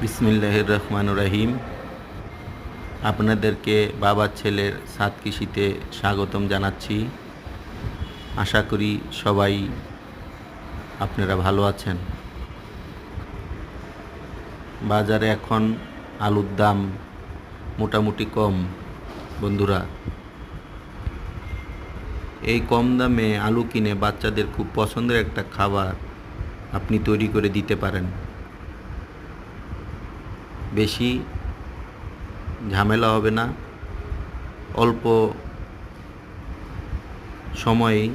বিসমিল্লাহির রহমানির রহিম। আপনাদেরকে বাবার ছেলের সাত কৃষিতে স্বাগতম জানাচ্ছি। আশা করি সবাই আপনারা ভালো আছেন। বাজারে এখন আলুর দাম মোটামুটি কম বন্ধুরা। এই কম দামে আলু কিনে বাচ্চাদের খুব পছন্দের একটা খাবার আপনি তৈরি করে দিতে পারেন। বেশি ঝামেলা হবে না, অল্প সময়েই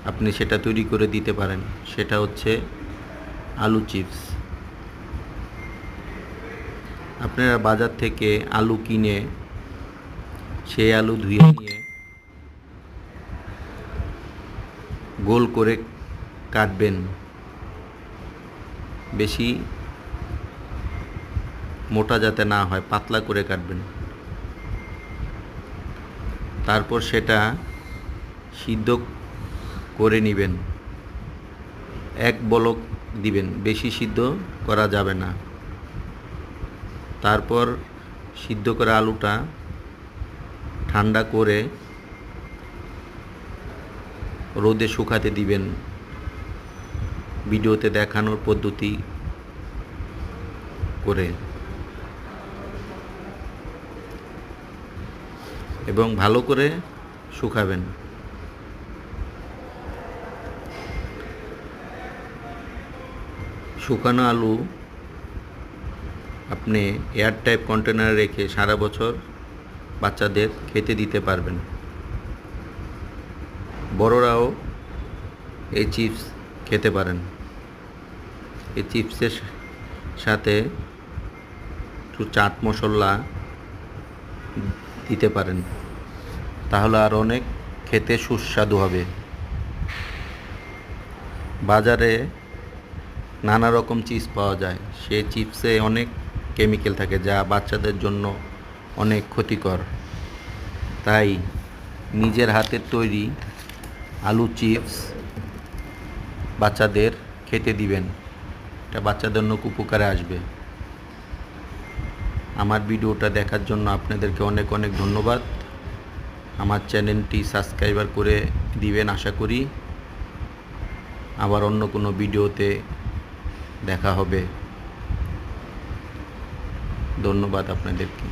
আপনি সেটা তৈরি করে দিতে পারেন। সেটা হচ্ছে আলু চিপস। আপনারা বাজার থেকে আলু কিনে সেই আলু ধুয়ে নিয়ে গোল করে কাটবেন। বেশি মোটা যাতে না হয়, পাতলা করে কাটবেন। তারপর সেটা সিদ্ধ করে নেবেন। এক বলক দিবেন, বেশি সিদ্ধ করা যাবে না। তারপর সিদ্ধ করা আলুটা ঠান্ডা করে রোদে শুকাতে দিবেন, ভিডিওতে দেখানোর পদ্ধতি করে, এবং ভালো করে শুকাবেন। শুকানো আলু আপনি এয়ারটাইট কন্টেনারে রেখে সারা বছর বাচ্চাদের খেতে দিতে পারবেন। বড়রাও এই চিপস খেতে পারেন। এই চিপসের সাথে একটু চাট মশলা দিতে পারেন, তাহলে আর অনেক খেতে সুস্বাদু হবে। বাজারে নানা রকম চিপস পাওয়া যায়, সেই চিপসে অনেক কেমিক্যাল থাকে যা বাচ্চাদের জন্য অনেক ক্ষতিকর। তাই নিজের হাতের তৈরি আলু চিপস বাচ্চাদের খেতে দিবেন। এটা বাচ্চাদের অনেক উপকারে আসবে। আমার ভিডিওটা দেখার জন্য আপনাদেরকে অনেক অনেক ধন্যবাদ। আমার চ্যানেলটি সাবস্ক্রাইবার করে দিবেন আশা করি। আবার অন্য কোনো ভিডিওতে দেখা হবে। ধন্যবাদ আপনাদেরকে।